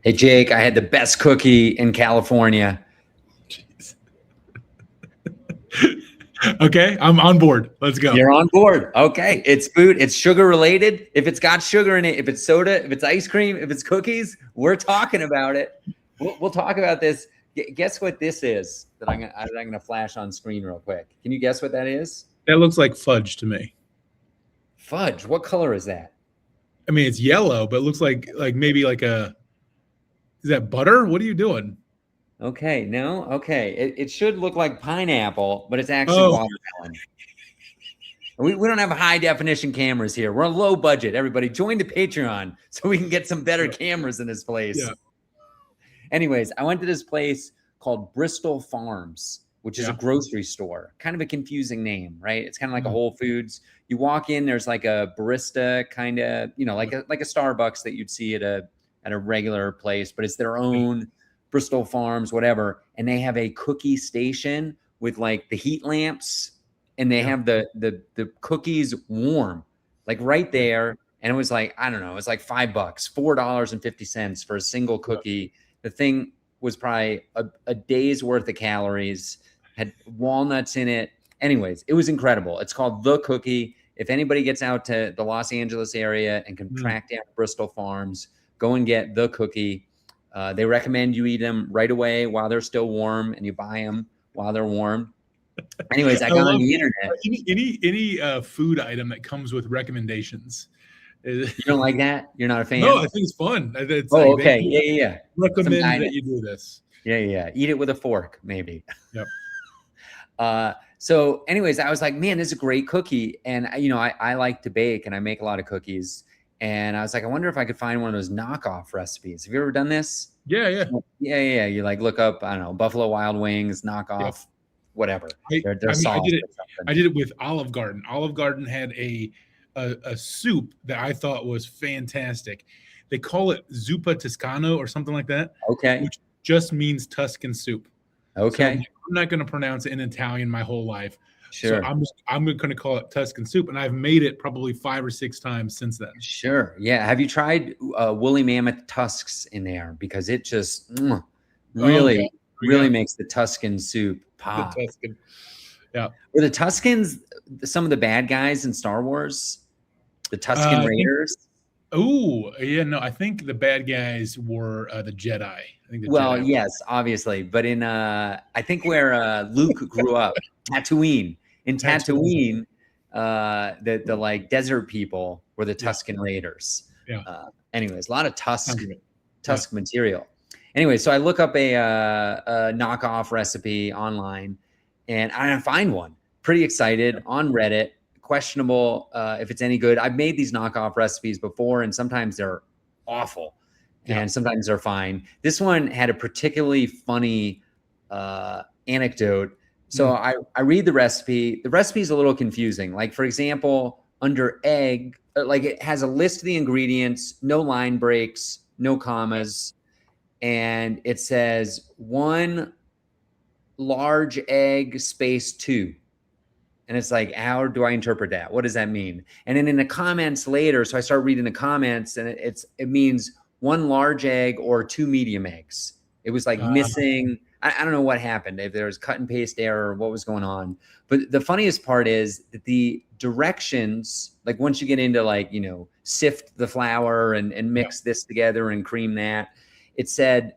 Hey, Jake, I had the best cookie in California. Okay, I'm on board. Let's go. You're on board. Okay. It's food. It's sugar related. If it's got sugar in it, if it's soda, if it's ice cream, if it's cookies, we're talking about it. We'll talk about this. Guess what this is that I'm gonna flash on screen real quick. Can you guess what that is? That looks like fudge to me. Fudge. What color is that? I mean, it's yellow, but it looks like maybe like a. Is that butter? What are you doing? Okay. No. Okay. It should look like pineapple, but it's actually watermelon. We don't have high definition cameras here. We're on low budget. Everybody join the Patreon so we can get some better cameras in this place. Yeah. Anyways, I went to this place called Bristol Farms, which is a grocery store. Kind of a confusing name, right? It's kind of like a Whole Foods. You walk in, there's like a barista kind of, like a Starbucks that you'd see at a regular place, but it's their own Bristol Farms, whatever. And they have a cookie station with like the heat lamps, and they have the cookies warm, like right there. And it was like, I don't know, it was like $5, $4.50 for a single cookie. The thing was probably a day's worth of calories, had walnuts in it. Anyways, it was incredible. It's called The Cookie. If anybody gets out to the Los Angeles area and can track down Bristol Farms, go and get The Cookie. They recommend you eat them right away while they're still warm, and you buy them while they're warm. Anyways, I got on the internet. Any food item that comes with recommendations. You don't like that? You're not a fan? No, I think it's fun. It's okay. Yeah. Recommend that you do this. Yeah. Eat it with a fork, maybe. Yep. So anyways, I was like, man, this is a great cookie. And, I like to bake, and I make a lot of cookies. And I was like, I wonder if I could find one of those knockoff recipes. Have you ever done this? Yeah. You like look up, I don't know, Buffalo Wild Wings, knockoff, whatever. I did it with Olive Garden. Olive Garden had a soup that I thought was fantastic. They call it zuppa toscano or something like that. Okay. Which just means Tuscan soup. Okay. So I'm not going to pronounce it in Italian my whole life. Sure. So I'm going to call it Tuscan soup, and I've made it probably 5 or 6 times since then. Sure. Yeah. Have you tried woolly mammoth tusks in there? Because it just really makes the Tuscan soup pop. The Tuscan. Yeah. Were the Tuscans some of the bad guys in Star Wars? The Tuscan Raiders? I think the bad guys were the Jedi. Yes, obviously. But in I think where Luke grew up, Tatooine. In Tatooine, the like desert people were the Tuscan Raiders. Yeah. Anyways, a lot of Tusk material. Anyway, so I look up a knockoff recipe online, and I find one. Pretty excited on Reddit. Questionable if it's any good. I've made these knockoff recipes before, and sometimes they're awful, and sometimes they're fine. This one had a particularly funny anecdote. So I read the recipe. The recipe is a little confusing. Like, for example, under egg, like it has a list of the ingredients, no line breaks, no commas, and it says 1 large egg space 2. And it's like, how do I interpret that? What does that mean? And then in the comments later, so I start reading the comments, and it means 1 large egg or 2 medium eggs. It was like missing. I don't know what happened. If there was cut and paste error, what was going on. But the funniest part is that the directions, like once you get into like, sift the flour and mix this together and cream that, it said,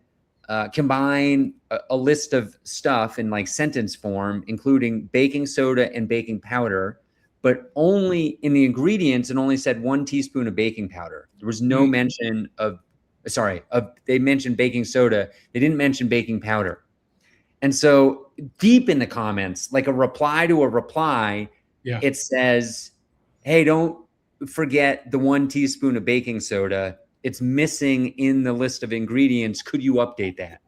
combine a list of stuff in like sentence form, including baking soda and baking powder, but only in the ingredients, it only said 1 teaspoon of baking powder. There was no mention they mentioned baking soda. They didn't mention baking powder. And so deep in the comments, like a reply to a reply, it says, hey, don't forget the 1 teaspoon of baking soda. It's missing in the list of ingredients. Could you update that?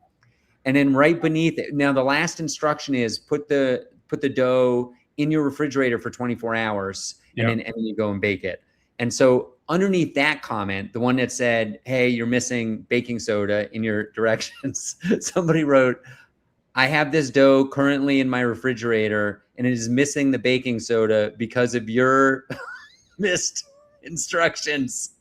And then right beneath it, now the last instruction is put the dough in your refrigerator for 24 hours and then you go and bake it. And so underneath that comment, the one that said, hey, you're missing baking soda in your directions, somebody wrote, I have this dough currently in my refrigerator and it is missing the baking soda because of your missed instructions.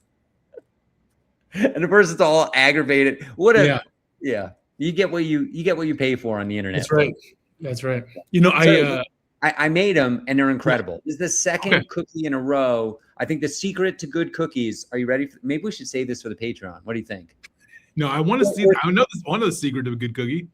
And the person's all aggravated. What a Yeah. yeah. You get what you pay for on the internet. That's right. Folks. That's right. You know, So, I made them and they're incredible. Yeah. This is the second cookie in a row. I think the secret to good cookies. Are you ready? Maybe we should save this for the Patreon. What do you think? No, I want to see. I know this one of the secret of a good cookie.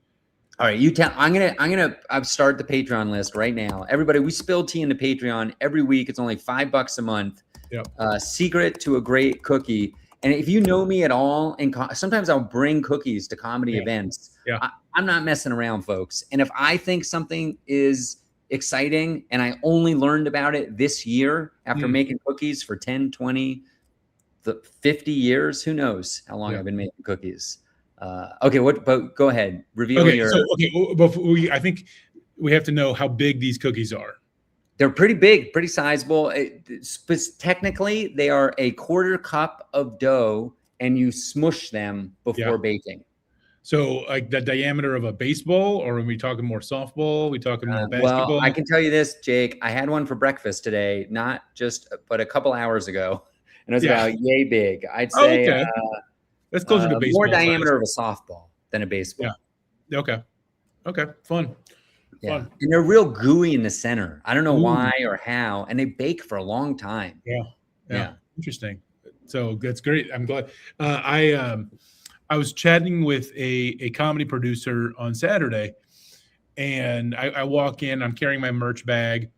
All right, you tell. I'm gonna start the Patreon list right now. Everybody, we spill tea in the Patreon every week. It's only $5 a month. Yep. Secret to a great cookie. And if you know me at all, and sometimes I'll bring cookies to comedy events. Yeah. I'm not messing around, folks. And if I think something is exciting and I only learned about it this year after making cookies for 10, 20, 50 years, who knows how long I've been making cookies. Okay, but go ahead. Reveal your. Before I think we have to know how big these cookies are. They're pretty big, pretty sizable. Technically, they are a 1/4 cup of dough, and you smush them before baking. So, like the diameter of a baseball, or are we talking more softball? We talking more basketball? Well, I can tell you this, Jake. I had one for breakfast today, but a couple hours ago, and it was about yay big. I'd say that's closer to baseball. More diameter of a softball than a baseball. Yeah. Okay. Fun. Yeah. And they're real gooey in the center. I don't know why or how, and they bake for a long time. Yeah. Interesting. So that's great. I'm glad. I was chatting with a comedy producer on Saturday, and I walk in. I'm carrying my merch bag,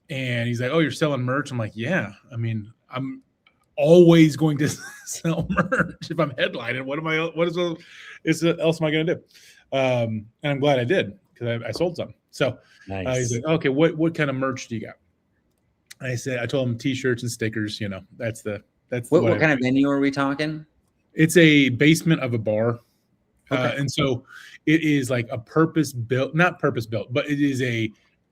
and he's like, "Oh, you're selling merch?" I'm like, "Yeah. I mean, I'm always going to sell merch if I'm headlining. What else am I going to do?" And I'm glad I did, because I sold some. So nice. He's like, "Okay, what kind of merch do you got?" I told him T-shirts and stickers. You know, that's what kind of venue are we talking? It's a basement of a bar. And so it is like not purpose built, but it is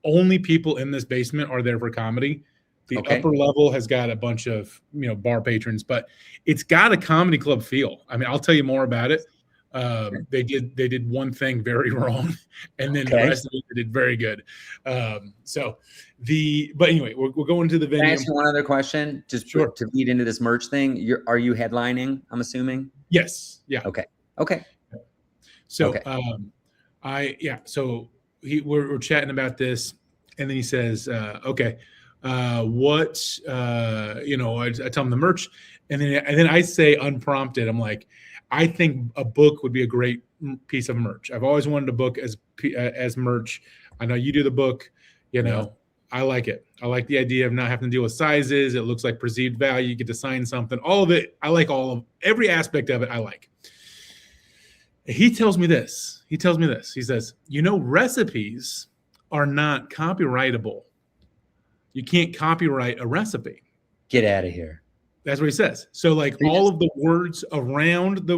only people in this basement are there for comedy. The upper level has got a bunch of, bar patrons, but it's got a comedy club feel. I mean, I'll tell you more about it. They did one thing very wrong, and then the rest of it they did very good. But anyway, we're going to the venue. Can I ask you one other question, just to lead into this merch thing? Are you headlining? I'm assuming. Yes. Yeah. Okay. So So we're chatting about this, and then he says, "Okay, what? I tell him the merch, and then I say unprompted, I'm like, I think a book would be a great piece of merch. I've always wanted a book as merch. I know you do the book. I like it. I like the idea of not having to deal with sizes. It looks like perceived value. You get to sign something. All of it. I like every aspect of it. I like." He tells me this. He says, recipes are not copyrightable. You can't copyright a recipe. Get out of here. That's what he says. So like all of the words around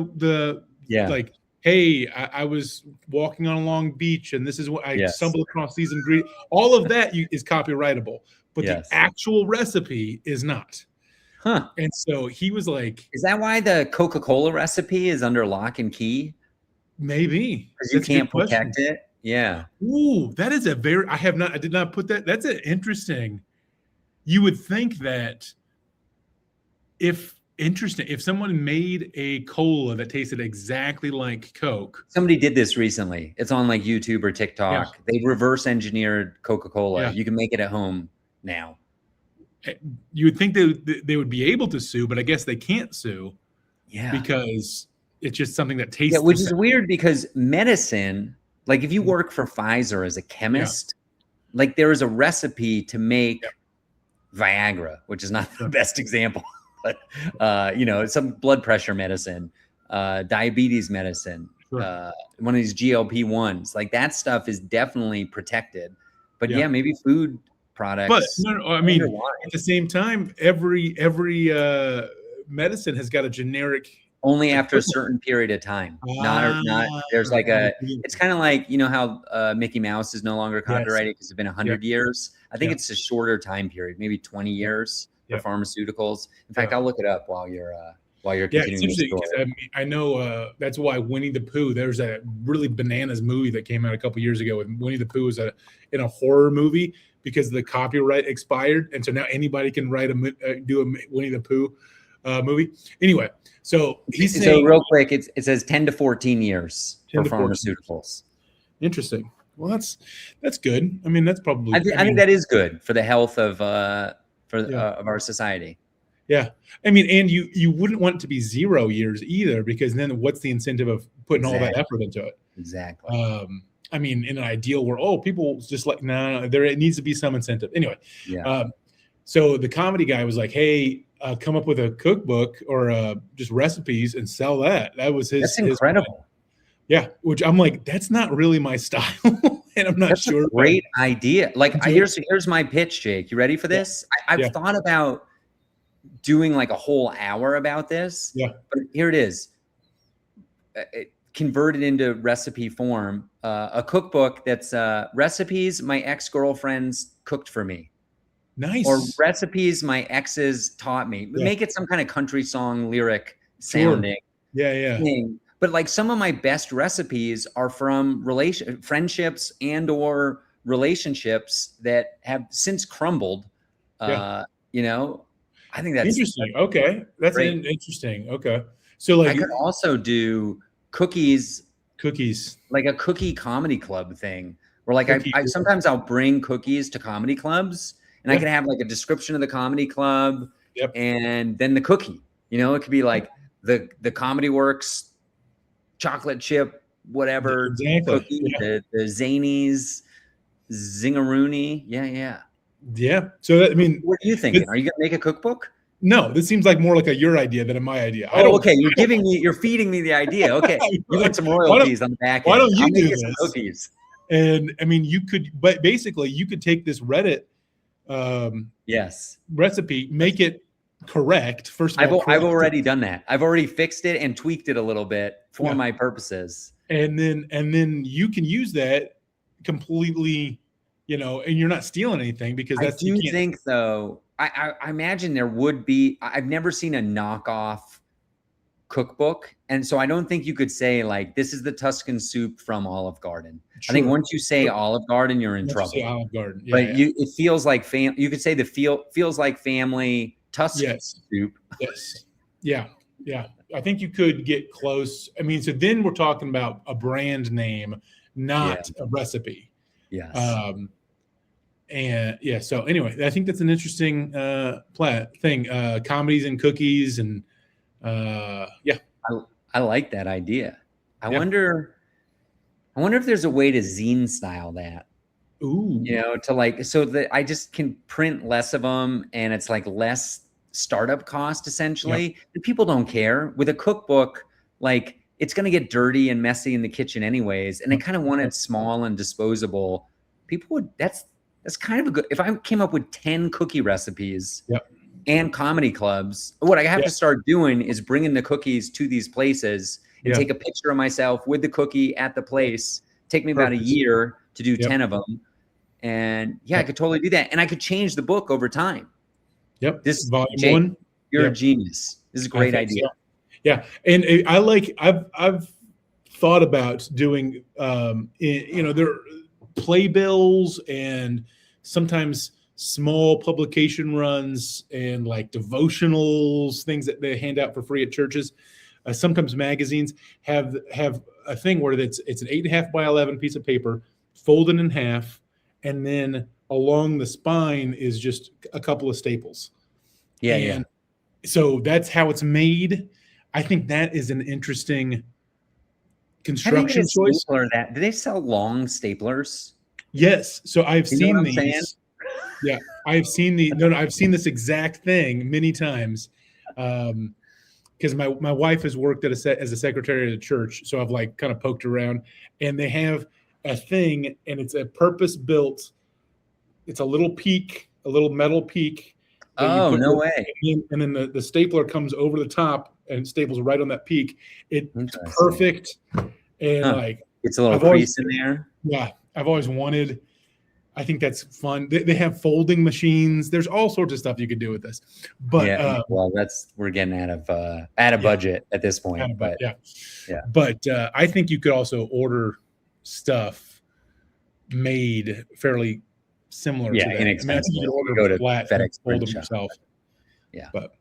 like, hey, I was walking on a long beach and this is what I stumbled across these ingredients. All of that is copyrightable, but the actual recipe is not. Huh. And so he was like, is that why the Coca-Cola recipe is under lock and key? Maybe. Because you can't protect it. Yeah. Ooh, that is I did not put that. That's interesting. You would think that if someone made a cola that tasted exactly like Coke. Somebody did this recently. It's on like YouTube or TikTok. They reverse engineered Coca-Cola. You can make it at home now. You would think they would be able to sue, but I guess they can't sue. Yeah. Because it's just something that tastes. Yeah, which is weird because medicine, like if you work for Pfizer as a chemist, like there is a recipe to make Viagra, which is not the best example. But some blood pressure medicine, diabetes medicine, one of these GLP-1s, like that stuff is definitely protected. But maybe food products. But no, I mean, at the same time, every medicine has got a generic. Only after a certain period of time. Not there's like it's kind of like, how Mickey Mouse is no longer copyrighted because it's been 100 years. I think it's a shorter time period, maybe 20 years. For pharmaceuticals. In fact, I'll look it up while you're continuing the story. I know that's why Winnie the Pooh. There's a really bananas movie that came out a couple years ago. And Winnie the Pooh is in a horror movie because the copyright expired, and so now anybody can do a Winnie the Pooh movie. Anyway, so he's saying, so real quick, it says 10 to 14 years 10 for to 14 pharmaceuticals. Interesting. Well, that's good. I mean, that's probably. I think that is good for the health of Yeah. of our society. Yeah, I mean, and you wouldn't want it to be 0 years either, because then what's the incentive of putting all that effort into it? Exactly. I mean, in an ideal world, people just like, no, there it needs to be some incentive. Anyway, Yeah. So the comedy guy was like, hey, come up with a cookbook or just recipes and sell that. That was his. That's incredible. Yeah, which I'm like, that's not really my style, and I'm not That's sure. A great idea. Like, Do here's my pitch, Jake. You ready for this? I've thought about doing like a whole hour about this. Yeah. But here it is. Converted into recipe form. A cookbook that's recipes my ex-girlfriends cooked for me. Nice. Or recipes my exes taught me. Yeah. Make it some kind of country song lyric sounding. Yeah. thing. But like some of my best recipes are from friendships and or relationships that have since crumbled. You know, I think that's interesting. Okay, that's interesting. Okay, so like I could also do cookies, like a cookie comedy club thing, where like I sometimes I'll bring cookies to comedy clubs, and I can have like a description of the comedy club, and then the cookie. You know, it could be like the Comedy Works chocolate chip whatever cookie, the Zanies Zingaroony. Yeah. So that, I mean, what are you thinking? Are you gonna make a cookbook? No, this seems like more like your idea than my idea. Okay. You're feeding me the idea. Okay, you want some royalties on the back end. Why don't you I'll do this? Some cookies. And I mean, you could, but basically, you could take this Reddit, recipe, make it correct. First of all, I've already done that. I've already fixed it and tweaked it a little bit for my purposes. And then you can use that completely, you know, and you're not stealing anything, because that's. I do think though. I imagine there would be. I've never seen a knockoff cookbook, and so I don't think you could say like this is the Tuscan soup from Olive Garden. Sure. I think once you say Olive Garden, you're in trouble. Say Olive Garden, it feels like you could say feels like family Tuscan soup. Yes, yeah. I think you could get close. I mean, so then we're talking about a brand name, not a recipe. Yes. And so anyway, I think that's an interesting thing. Comedies and cookies, and I like that idea. I wonder if there's a way to zine style that. Ooh. You know, to like so that I just can print less of them, and it's like less startup cost essentially. And people don't care. With a cookbook, like it's going to get dirty and messy in the kitchen anyways, and I kind of want it small and disposable. People would that's kind of a good, if I came up with 10 cookie recipes and comedy clubs, what I have to start doing is bringing the cookies to these places and take a picture of myself with the cookie at the place. Take me about a year to do 10 of them. And I could totally do that. And I could change the book over time. This volume 1. You're a genius. This is a great idea. So. Yeah. And I've thought about doing, you know, there are playbills and sometimes small publication runs and like devotionals, things that they hand out for free at churches. Sometimes magazines have a thing where it's an 8.5 by 11 piece of paper folded in half, and then along the spine is just a couple of staples. So that's how it's made. I think that is an interesting construction choice. Do they sell long staplers? Yes. So I've seen these. Yeah, I've seen the I've seen this exact thing many times, because my wife has worked as a secretary at a church, so I've like kind of poked around, and they have a thing, and it's a purpose built. It's a little peak, a little metal peak. Oh, no way! And then the stapler comes over the top and staples right on that peak. It's perfect, and like it's a little crease in there. Yeah, I've always wanted. I think that's fun. They have folding machines. There's all sorts of stuff you could do with this. But we're getting out of budget at this point. But But I think you could also order stuff made fairly similar to that. Inexpensive. You could order go to flat FedEx and fold them yourself. Yeah. But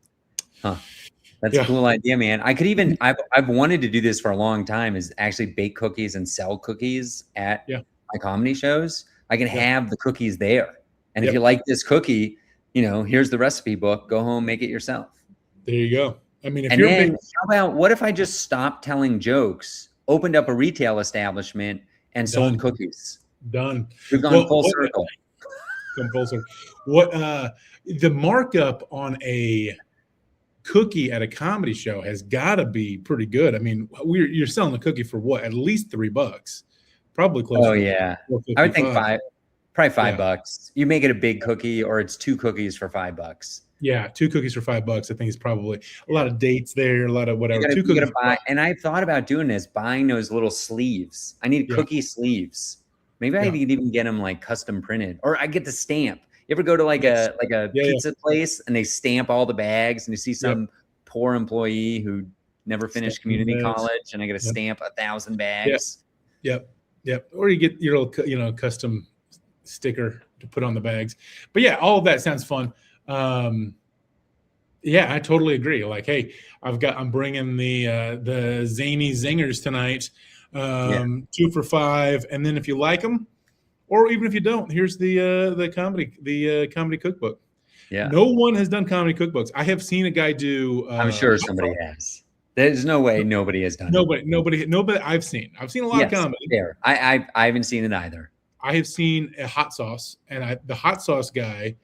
That's a cool idea, man. I could even I've wanted to do this for a long time, is actually bake cookies and sell cookies at my comedy shows. I can have the cookies there. And if you like this cookie, here's the recipe book, go home, make it yourself. There you go. I mean, how about, what if I just stopped telling jokes, opened up a retail establishment, and sold cookies? Done. We've gone full circle. Come full circle. What the markup on a cookie at a comedy show has got to be pretty good. I mean, you're selling a cookie for what? At least $3, probably close. Oh yeah, I would think probably $5. You make it a big cookie, or it's 2 cookies for $5. Yeah, 2 cookies for $5. I think it's probably a lot of dates there, a lot of whatever. You gotta buy, and I thought about doing this, buying those little sleeves. I need cookie sleeves. Maybe I could even get them like custom printed, or I get the stamp. You ever go to like a pizza place and they stamp all the bags, and you see some poor employee who never finished community college, and I get a stamp 1,000 bags. Yep. Or you get your little custom sticker to put on the bags. But yeah, all of that sounds fun. Yeah, I totally agree. Like, hey, I'm bringing the zany zingers tonight, 2 for $5, and then if you like them, or even if you don't, here's the comedy cookbook. Yeah, no one has done comedy cookbooks. I have seen a guy do. I'm sure somebody has. There's no way nobody has done it. Nobody. I've seen a lot of comedy. There, I haven't seen it either. I have seen a hot sauce, and the hot sauce guy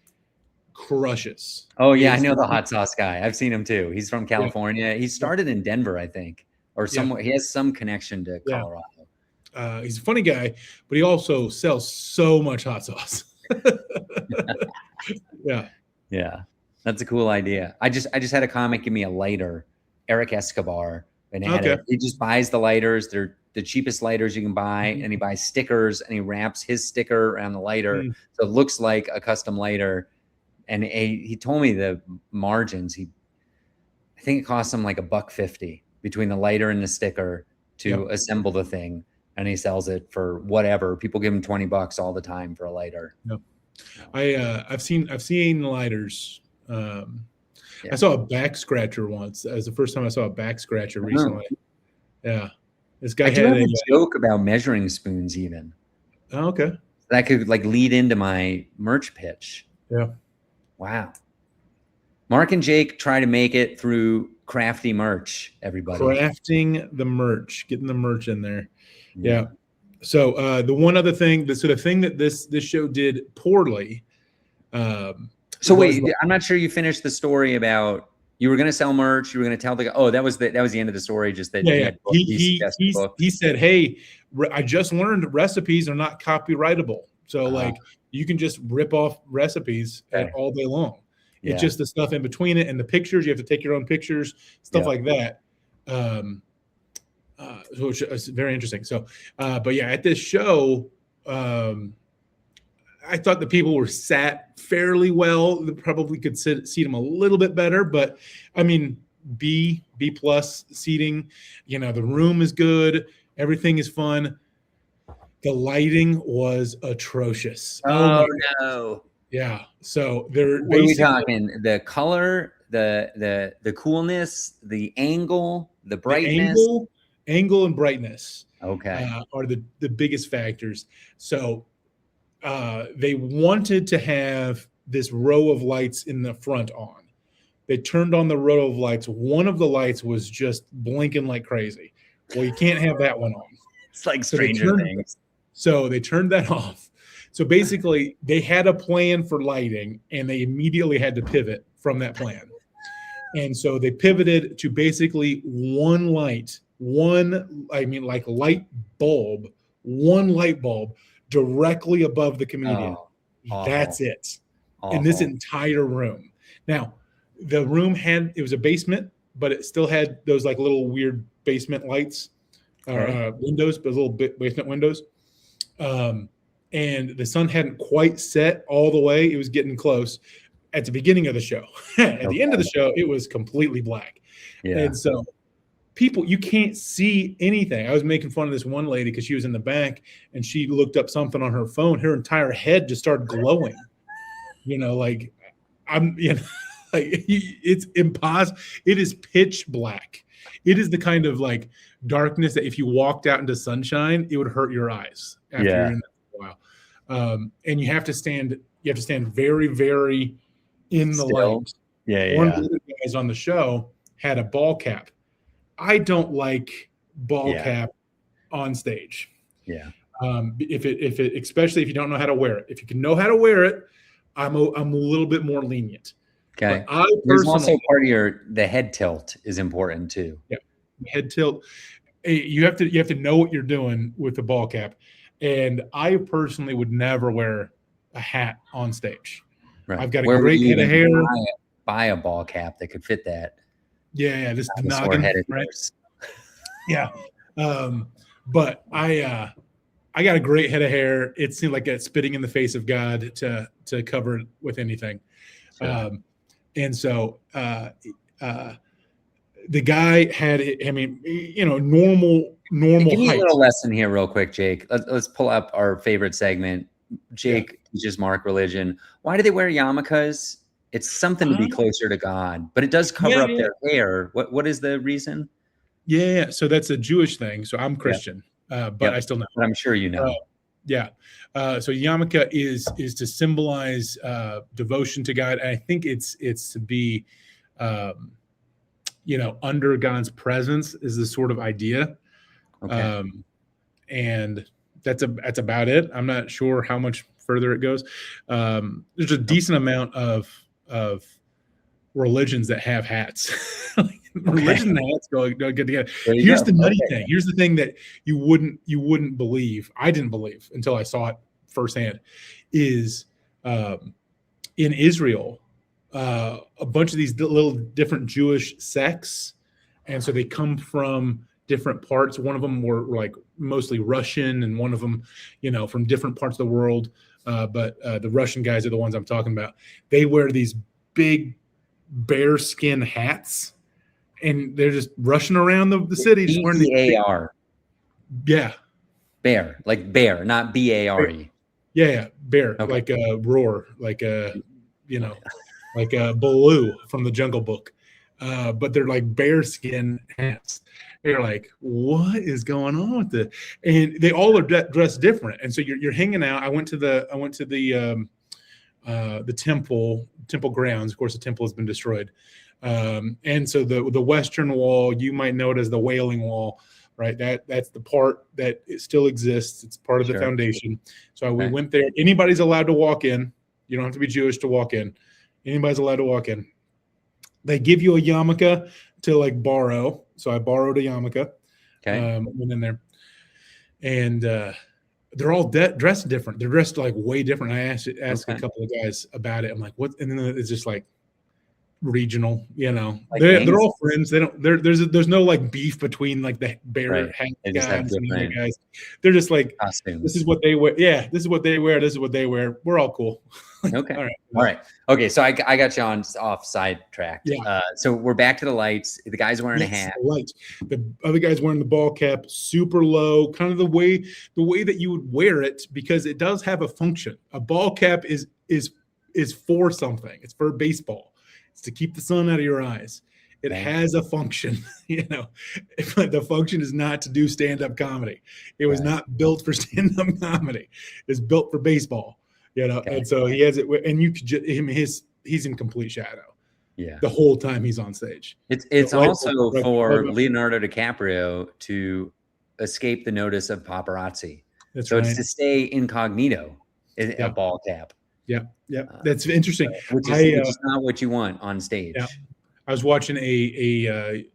crushes. Oh yeah, I know the hot sauce guy. I've seen him too. He's from California. He started in Denver, I think, or somewhere. He has some connection to Colorado. He's a funny guy, but he also sells so much hot sauce. Yeah, that's a cool idea. I just had a comic give me a lighter, Erik Escobar, and he just buys the lighters. They're the cheapest lighters you can buy, and he buys stickers, and he wraps his sticker around the lighter, so it looks like a custom lighter. And he told me the margins. I think it costs him like $1.50 between the lighter and the sticker to assemble the thing. And he sells it for whatever. People give him $20 all the time for a lighter. Yep. I've seen lighters. I saw a back scratcher once. That was the first time I saw a back scratcher recently. Yeah, this guy had a joke about measuring spoons. Even okay, that could like lead into my merch pitch. Yeah. Wow. Mark and Jake try to make it through crafty merch. Everybody crafting the merch, getting the merch in there. Yeah. So the one other thing, the thing that this show did poorly. So wait, I'm not sure you finished the story about you were going to sell merch. You were going to tell that was the end of the story. Just that he said, "Hey, I just learned recipes are not copyrightable. So like you can just rip off recipes all day long. It's just the stuff in between it and the pictures. You have to take your own pictures, stuff like that." Which is very interesting. So, but yeah, at this show, I thought the people were sat fairly well. They probably could seat them a little bit better, but I mean, B+ seating. The room is good. Everything is fun. The lighting was atrocious. Oh no! Yeah. So they're. What are we talking? The color, the coolness, the angle, the brightness. Angle and brightness are the biggest factors. So they wanted to have this row of lights in the front on. They turned on the row of lights. One of the lights was just blinking like crazy. Well, you can't have that one on. It's like Stranger Things. So they turned that off. So basically, they had a plan for lighting, and they immediately had to pivot from that plan. And so they pivoted to basically one light bulb directly above the comedian. That's it. In this entire room. Now, the room it was a basement, but it still had those like little weird basement lights, windows, but little basement windows. And the sun hadn't quite set all the way. It was getting close at the beginning of the show. At the end of the show, it was completely black. Yeah. And so you can't see anything. I was making fun of this one lady because she was in the back and she looked up something on her phone. Her entire head just started glowing. Like it's impossible. It is pitch black. It is the kind of like darkness that if you walked out into sunshine, it would hurt your eyes after you're in there for a while. And you have to stand very, very in the light. Yeah, One of the guys on the show had a ball cap. I don't like ball cap on stage. Yeah. If it, especially if you don't know how to wear it. If you can know how to wear it, I'm a little bit more lenient. Okay. There's also part of the head tilt is important too. Yeah. Head tilt. You have to know what you're doing with the ball cap. And I personally would never wear a hat on stage. Right. I've got a great head of hair. Buy a ball cap that could fit that. Yeah, just noggin, right? Yeah. But I got a great head of hair. It seemed like it's spitting in the face of God to cover it with anything. Sure. And so the guy had, I mean, normal Give me height. a little lesson here real quick, Jake. Let's pull up our favorite segment. Jake teaches Mark religion. Why do they wear yarmulkes? It's something to be closer to God, but it does cover up their hair. What is the reason? Yeah. So that's a Jewish thing. So I'm Christian, but I still know. But I'm sure you know. So yarmulke is to symbolize devotion to God. And I think it's to be, under God's presence is the sort of idea. Okay. And that's about it. I'm not sure how much further it goes. There's a decent amount of religions that have hats. Religion and hats go good together. Here's the nutty thing. Here's the thing that you wouldn't believe. I didn't believe until I saw it firsthand. Is in Israel, a bunch of these little different Jewish sects, and so they come from different parts. One of them were like mostly Russian, and one of them, from different parts of the world. But the Russian guys are the ones I'm talking about. They wear these big bear skin hats, and they're just rushing around the city. Just wearing B-A-R. Yeah. Bear, like bear, not B-A-R-E. Yeah. Bear, okay. Like a roar, like a, like a Baloo from the Jungle Book. But they're like bear skin hats. You're like, what is going on with this? And they all are dressed different. And so you're hanging out. I went to the temple grounds. Of course, the temple has been destroyed. And so the western wall, you might know it as the Wailing Wall, right? That's the part that it still exists. It's part of the foundation. So we went there. Anybody's allowed to walk in. You don't have to be Jewish to walk in. Anybody's allowed to walk in. They give you a yarmulke to like borrow. So I borrowed a yarmulke. Okay. Went in there, and they're all dressed different. They're dressed like way different. I asked a couple of guys about it. I'm like, what? And then it's just like regional. Like they're all friends. They don't. There's no like beef between like the bear hat guys and the other guys. They're just like costumes. This is what they wear. Yeah, this is what they wear. This is what they wear. We're all cool. Okay. All right. Okay. So I got you off sidetracked. Yeah. So we're back to the lights. The guy's wearing a hat. The lights. The other guy's wearing the ball cap, super low, kind of the way that you would wear it, because it does have a function. A ball cap is for something. It's for baseball. It's to keep the sun out of your eyes. It has a function, but the function is not to do stand-up comedy. It was not built for stand-up comedy. It's built for baseball. And so he has it, and you could he's in complete shadow. Yeah, the whole time he's on stage. It's also for Leonardo DiCaprio to escape the notice of paparazzi. It's to stay incognito in a ball cap. Yeah, that's interesting. Which is not what you want on stage. Yeah. I was watching a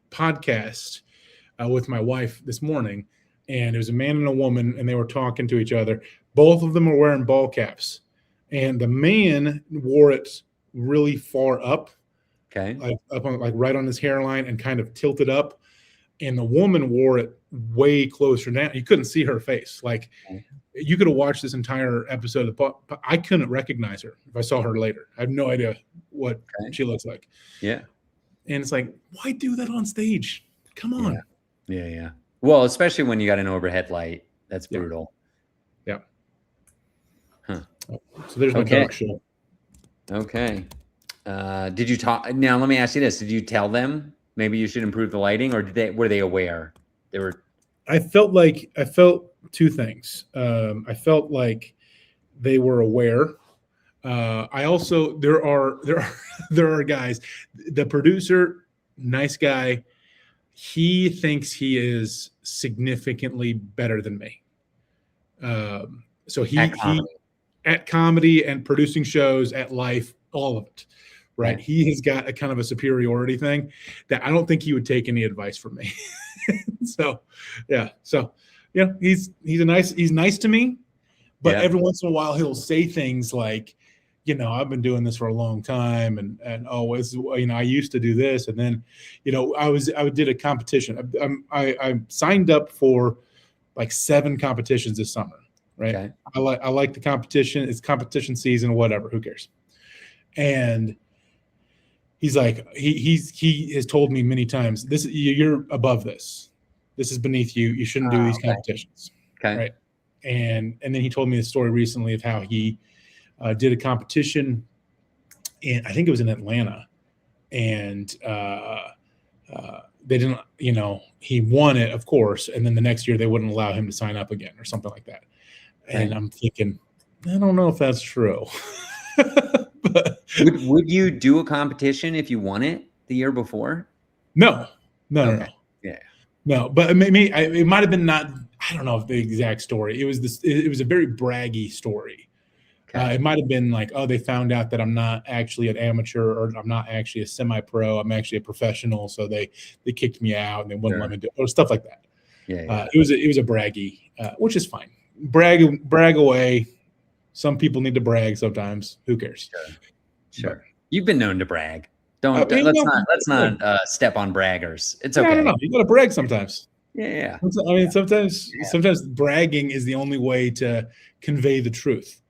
podcast with my wife this morning, and it was a man and a woman, and they were talking to each other. Both of them are wearing ball caps, and the man wore it really far up, like up on, like right on his hairline, and kind of tilted up. And the woman wore it way closer down. You couldn't see her face. Like you could have watched this entire episode of the I couldn't recognize her if I saw her later. I have no idea what she looks like. Yeah, and it's like, why do that on stage? Come on. Yeah. Well, especially when you got an overhead light. That's brutal. Yeah. Huh. So there's my talk show. Okay. Did you talk? Now, let me ask you this: did you tell them maybe you should improve the lighting, or were they aware? They were. I felt two things. I felt like they were aware. I also there are guys. The producer, nice guy. He thinks he is significantly better than me. So he at comedy and producing shows, at life, all of it. Right. He has got a kind of a superiority thing that I don't think he would take any advice from me. So, yeah. So, yeah, he's nice to me, but every once in a while he'll say things like, I've been doing this for a long time, and always, I used to do this, and then, I did a competition. I signed up for like 7 competitions this summer. Right. Okay. I like the competition. It's competition season, whatever. Who cares? And he's like, he has told me many times, you're above this. This is beneath you. You shouldn't do these competitions. Okay. Right. And then he told me the story recently of how he did a competition, and I think it was in Atlanta, and they didn't, he won it, of course, and then the next year they wouldn't allow him to sign up again or something like that. And I'm thinking, I don't know if that's true. But, would you do a competition if you won it the year before? No. Yeah. No, but it might have been not. I don't know if the exact story. It was a very braggy story. Okay. It might have been like, they found out that I'm not actually an amateur, or I'm not actually a semi-pro. I'm actually a professional, so they kicked me out and they wouldn't let me do it, or stuff like that. Yeah. It was a braggy, which is fine. Brag away. Some people need to brag sometimes. Who cares? Sure. But, you've been known to brag. Let's not step on braggers. It's okay. No. You got to brag sometimes. Yeah. I mean, sometimes bragging is the only way to convey the truth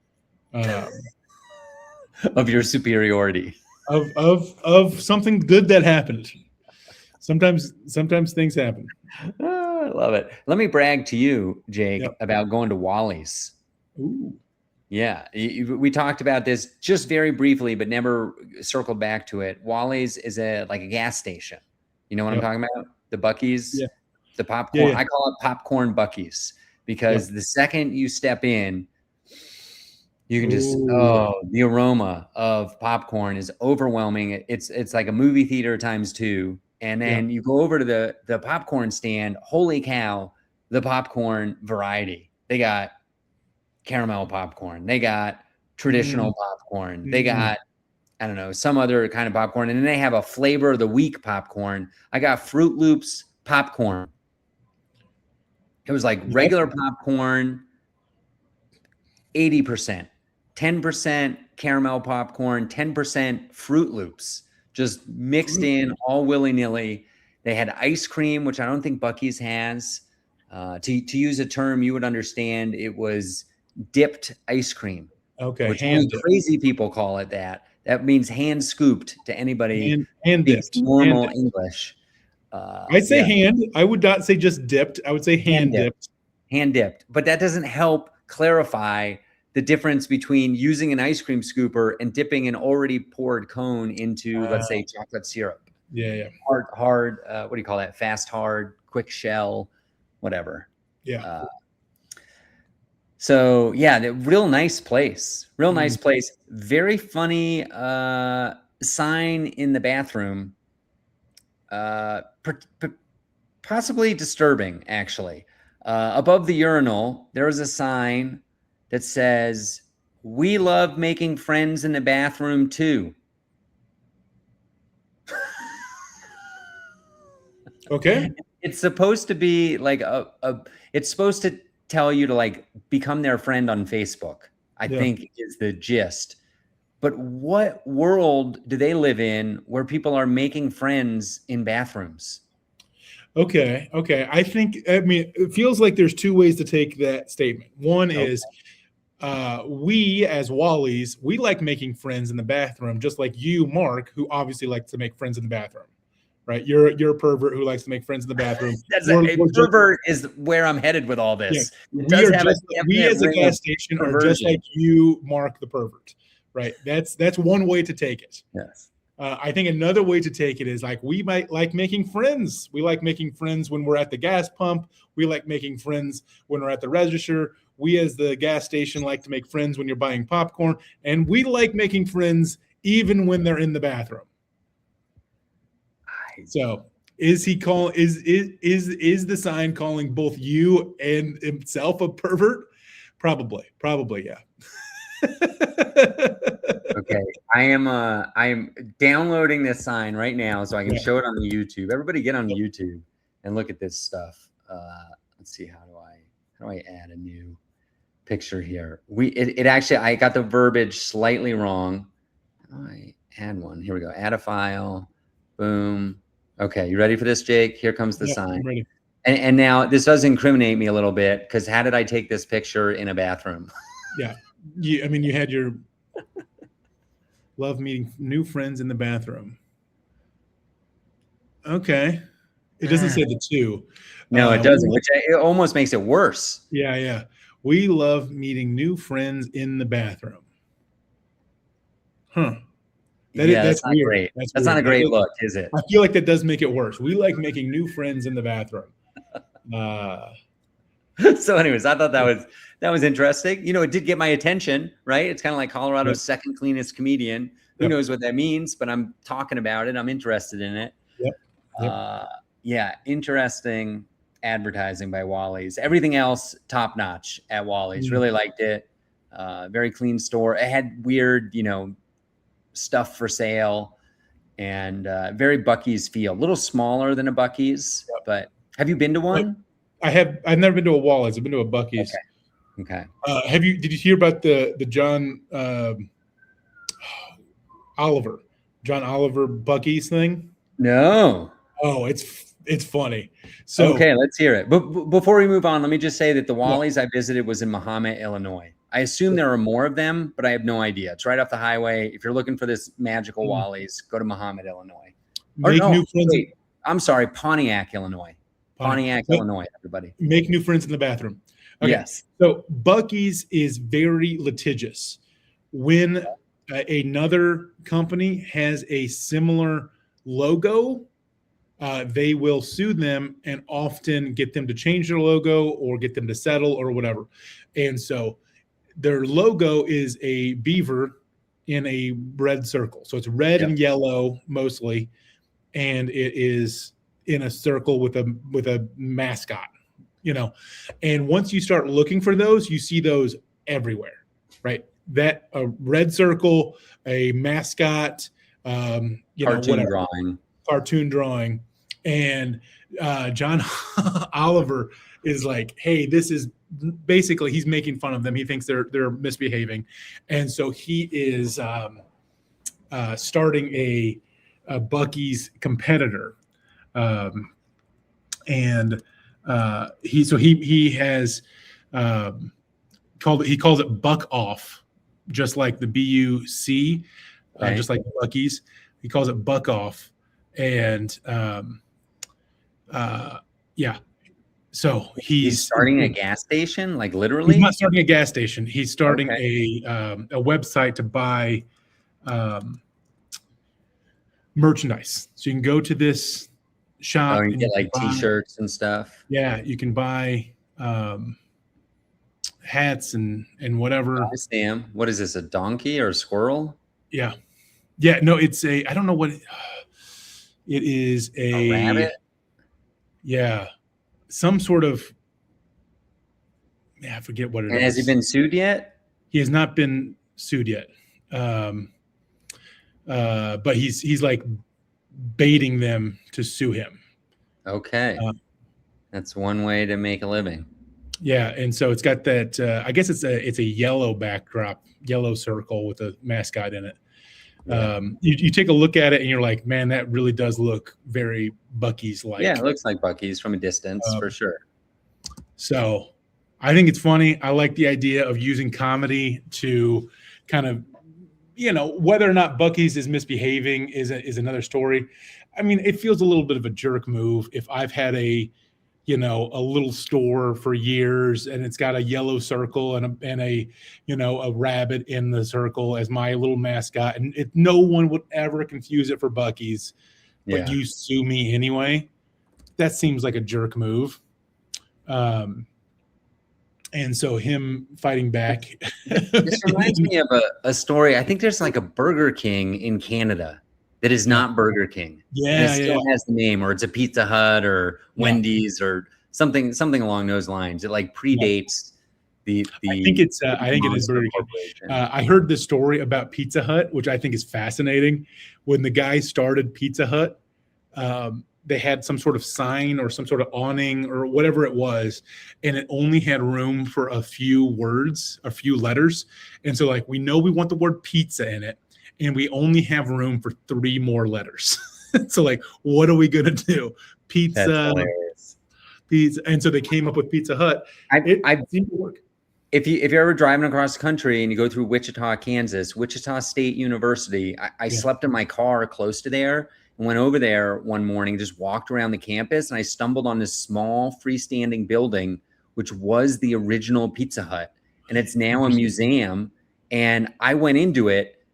of your superiority, of something good that happened. Sometimes things happen. I love it. Let me brag to you, Jake, about going to Wally's. Ooh. Yeah, we talked about this just very briefly, but never circled back to it. Wally's is like a gas station. You know what I'm talking about? The Buc-Ees, the popcorn. I call it popcorn Buc-Ees because the second you step in, you can just the aroma of popcorn is overwhelming. It's like a movie theater times 2. And then you go over to the popcorn stand. Holy cow, the popcorn variety. They got caramel popcorn. They got traditional popcorn. They got, I don't know, some other kind of popcorn. And then they have a flavor of the week popcorn. I got Fruit Loops popcorn. It was like regular popcorn, 80%, 10% caramel popcorn, 10% Fruit Loops, just mixed in all willy-nilly. They had ice cream, which I don't think Buc-Ees has. To use a term you would understand, it was dipped ice cream. Okay. Which crazy people call it that. That means hand scooped to anybody hand dipped. Normal English. I'd say hand. I would not say just dipped. I would say hand dipped. Hand dipped. But that doesn't help clarify the difference between using an ice cream scooper and dipping an already poured cone into, let's say, chocolate syrup. Yeah. Hard. What do you call that? Fast, hard, quick shell, whatever. Yeah. So the real nice place. Real nice place. Very funny sign in the bathroom. Possibly disturbing, actually. Above the urinal, there was a sign that says, "We love making friends in the bathroom too." Okay. It's supposed to be like it's supposed to tell you to like become their friend on Facebook, I think is the gist. But what world do they live in where people are making friends in bathrooms? Okay. I mean, it feels like there's 2 ways to take that statement. One is we as Wallies, we like making friends in the bathroom, just like you, Mark, who obviously likes to make friends in the bathroom. Right, you're a pervert who likes to make friends in the bathroom. Pervert is where I'm headed with all this. Yeah. We as a gas station are just like you, Mark, the pervert. right? That's one way to take it. Yes. I think another way to take it is like we might like making friends. We like making friends when we're at the gas pump. We like making friends when we're at the register. We, as the gas station, like to make friends when you're buying popcorn, and we like making friends even when they're in the bathroom. So, is he call is the sign calling both you and himself a pervert? Probably, yeah. Okay, I am downloading this sign right now so I can show it on the YouTube. Everybody get on YouTube and look at this stuff. Let's see, how do I add a new picture here? It actually, I got the verbiage slightly wrong. How do I add one? Here we go. Add a file. Boom. Okay, you ready for this, Jake? Here comes the sign. I'm ready. And now this does incriminate me a little bit, because how did I take this picture in a bathroom? Yeah, you had your love meeting new friends in the bathroom. Okay, it doesn't say the two. No, it doesn't, which it almost makes it worse. Yeah. We love meeting new friends in the bathroom. Huh. That's not weird. great. That's not a great look, is it? I feel like that does make it worse. We like making new friends in the bathroom. So anyways, I thought that was interesting. It did get my attention, right? It's kind of like Colorado's second cleanest comedian. Who knows what that means, but I'm talking about it. I'm interested in it. Interesting advertising by Wally's. Everything else top notch at Wally's. Really liked it. Very clean store. It had weird, stuff for sale, and very Buc-Ees feel. A little smaller than a Buc-Ees, but have you been to one? I've never been to a Wally's. I've been to a Buc-Ees. Okay. Did you hear about the John Oliver Buc-Ees thing? No. Oh, it's funny. So okay, let's hear it. But before we move on, let me just say that the Wally's I visited was in Mahomet, Illinois. I assume there are more of them, but I have no idea. It's right off the highway. If you're looking for this magical Wally's, go to Mahomet, Illinois. I'm sorry, Pontiac, Illinois. Pontiac, Illinois, everybody. Make new friends in the bathroom. Okay. Yes. So Buc-Ees is very litigious. When another company has a similar logo, they will sue them and often get them to change their logo or get them to settle or whatever. And so their logo is a beaver in a red circle. So it's red and yellow mostly, and it is in a circle with a mascot, And once you start looking for those, you see those everywhere, right? That a red circle, a mascot, cartoon drawing, and John Oliver is like, hey, this is basically, he's making fun of them. He thinks they're misbehaving, and so he is starting a Buc-Ees competitor, and he has calls it Buck Off, just like the BUC, just like the Buc-Ees. He calls it Buck Off, and so he's starting a gas station, like literally. He's not starting a gas station. He's starting a website to buy merchandise. So you can go to this shop and get like T-shirts and stuff. Yeah, you can buy hats and whatever. Sam, what is this? A donkey or a squirrel? Yeah. No, it's I don't know what it is. A rabbit. Yeah, some sort of. I forget what it is. Has he been sued yet? He has not been sued yet. But he's like baiting them to sue him. Okay. That's one way to make a living. Yeah, and so it's got that. I guess it's a yellow backdrop, yellow circle with a mascot in it. Yeah. You take a look at it and you're like, man, that really does look very Buc-Ees like. Yeah, it looks like Buc-Ees from a distance for sure. So I think it's funny. I like the idea of using comedy to kind of, whether or not Buc-Ees is misbehaving is another story. I mean, it feels a little bit of a jerk move if I've had a a little store for years, and it's got a yellow circle and a rabbit in the circle as my little mascot, and no one would ever confuse it for Buc-Ees, but you sue me anyway. That seems like a jerk move. And so him fighting back. This reminds me of a story. I think there's like a Burger King in Canada that is not Burger King. Yeah, it still has the name, or it's a Pizza Hut or Wendy's or something along those lines. It like predates the. I think it is Burger King. I heard this story about Pizza Hut, which I think is fascinating. When the guy started Pizza Hut, they had some sort of sign or some sort of awning or whatever it was, and it only had room for a few words, a few letters. And so like, we know we want the word pizza in it, and we only have room for 3 more letters. So like, what are we going to do? Pizza. And so they came up with Pizza Hut. I've seen it work. If you're ever driving across the country and you go through Wichita, Kansas, Wichita State University, I slept in my car close to there. And went over there one morning, just walked around the campus, and I stumbled on this small freestanding building, which was the original Pizza Hut. And it's now a museum. And I went into it.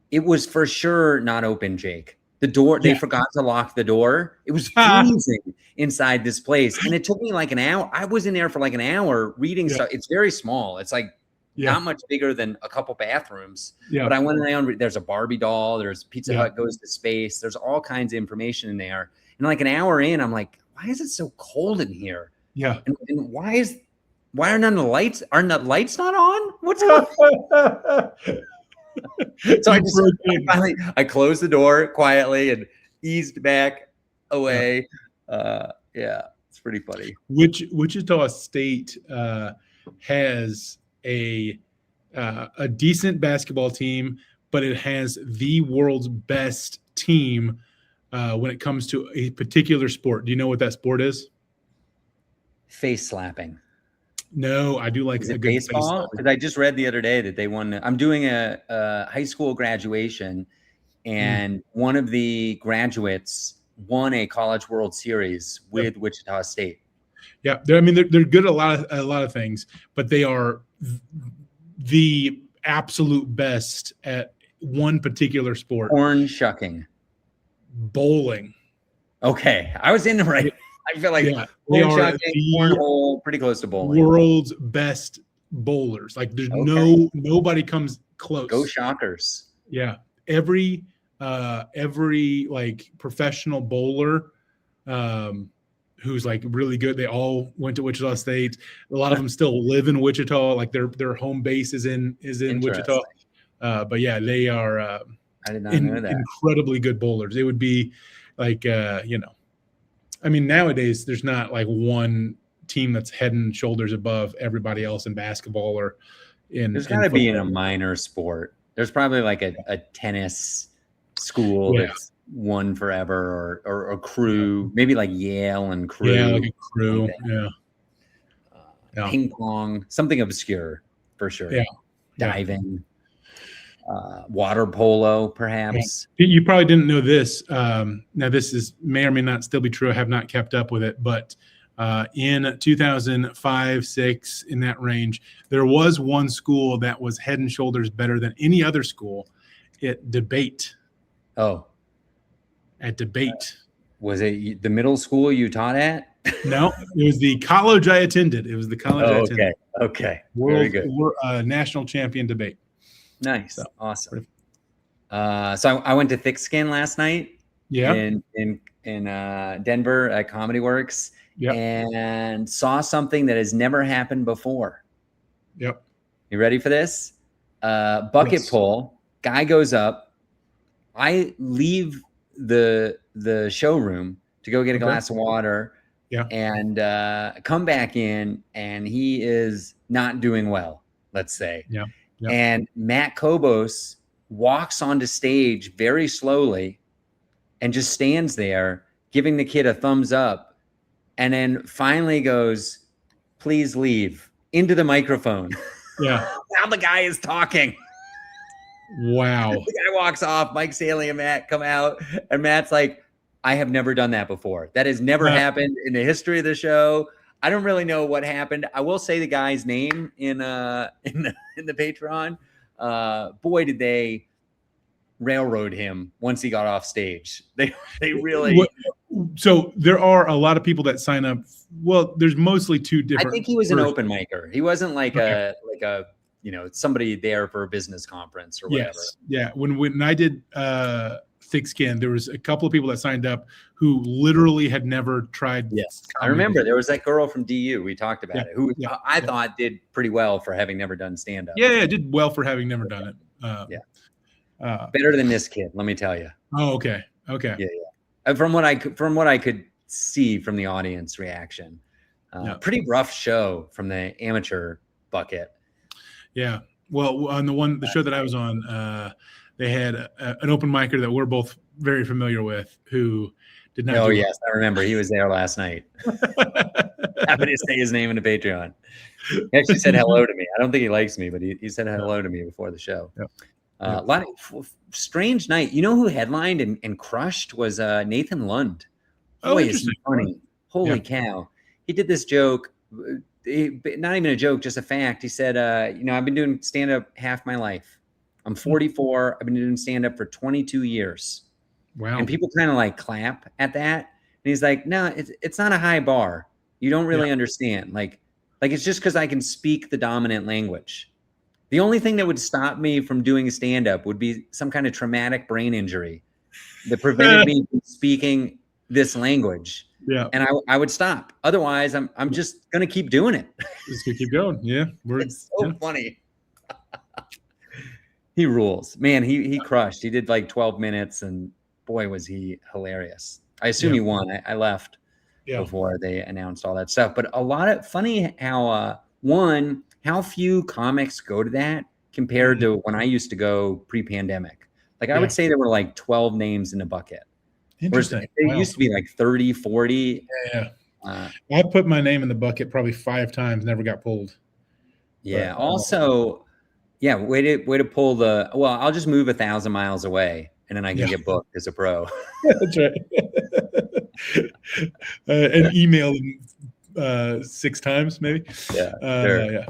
It was for sure not open, Jake. The door, they forgot to lock the door. It was freezing inside this place. And it took me like an hour. I was in there for like an hour reading stuff. It's very small. It's like not much bigger than a couple bathrooms. But I went around, there's a Barbie doll, there's Pizza Hut goes to space, there's all kinds of information in there. And like an hour in, I'm like, why is it so cold in here? Yeah. And why are none of the lights, are the lights not on? What's going on? So I closed the door quietly and eased back away. It's pretty funny. Wichita State has a decent basketball team, but it has the world's best team when it comes to a particular sport. Do you know what that sport is? Face slapping. No, I do like a good baseball. Because I just read the other day that they won. I'm doing a high school graduation, and one of the graduates won a College World Series with Wichita State. Yeah, they're good at a lot of things, but they are the absolute best at one particular sport. Horn shucking. Bowling. Okay, I was in the right. I feel like they are cornhole, pretty close to bowling. World's best bowlers. Like there's nobody comes close. Go Shockers. Yeah, every like professional bowler who's like really good. They all went to Wichita State. A lot of them still live in Wichita. Like their home base is in Wichita. But yeah, they are I did not know that. Incredibly good bowlers. It would be like I mean, nowadays there's not like one team that's head and shoulders above everybody else in basketball or in. There's got to be in a minor sport. There's probably like a tennis school that's won forever, or a crew, maybe like Yale and crew. Yeah, like a crew. Ping pong, something obscure for sure. Yeah, diving, water polo, perhaps. You probably didn't know this. Now, this may or may not still be true. I have not kept up with it, but in 2005, 6, in that range, there was one school that was head and shoulders better than any other school at debate. Oh. At debate. Was it the middle school you taught at? No, it was the college I attended. I attended. Okay. Very good. We're national champion debate. Nice. So, awesome. So I went to Thick Skin last night. Yeah. In Denver at Comedy Works. Yep. And saw something that has never happened before. Yep. You ready for this? Bucket pull. Guy goes up. I leave the showroom to go get a glass of water. Yeah. And come back in, and he is not doing well, let's say. Yeah. Yep. And Matt Kobos walks onto stage very slowly and just stands there giving the kid a thumbs up, and then finally goes, "Please leave," into the microphone. Yeah. Now the guy is talking. Wow. The guy walks off. Mike Saley and Matt come out, and Matt's like, I have never done that before. That has never happened in the history of the show. I don't really know what happened. I will say the guy's name in the Patreon. Boy, did they railroad him once he got off stage. They really. So there are a lot of people that sign up. Well, there's mostly two different. I think he was an open micer. He wasn't like a somebody there for a business conference or whatever. Yes. Yeah. When I did Thick Skin, there was a couple of people that signed up who literally had never tried. Yes, I remember there was that girl from DU. We talked about it, who I thought did pretty well for having never done stand up. Yeah, did well for having never done it. Better than this kid, let me tell you. Oh, okay. Yeah. And from what I could see from the audience reaction, pretty rough show from the amateur bucket. Yeah. Well, on the show that I was on, they had an open micer that we're both very familiar with who did not. Oh, yes. I remember. He was there last night. Happy to say his name in the Patreon. He actually said hello to me. I don't think he likes me, but he said hello to me before the show. Yeah. A lot of strange night. You know who headlined and crushed was Nathan Lund. Boy, is he funny. Holy cow. He did this joke. Not even a joke, just a fact. He said, I've been doing stand-up half my life. I'm 44. I've been doing stand-up for 22 years. Wow. And people kind of like clap at that. And he's like, no, it's not a high bar. You don't really understand. Like it's just because I can speak the dominant language. The only thing that would stop me from doing a stand-up would be some kind of traumatic brain injury that prevented me from speaking this language. Yeah. And I would stop. Otherwise, I'm just gonna keep doing it. Just gonna keep going. Yeah. It's so funny. He rules. Man, he crushed. He did like 12 minutes and boy was he hilarious. I assume he won. I left before they announced all that stuff. But a lot of funny how how few comics go to that compared to when I used to go pre-pandemic. Like I would say there were like 12 names in a bucket. Interesting. It used to be like 30, 40. Yeah. I put my name in the bucket probably 5 times, never got pulled. Yeah. But, also, way to pull the. Well, I'll just move 1,000 miles away, and then I can get booked as a pro. That's right. And email 6 times, maybe. Yeah. Sure. Yeah.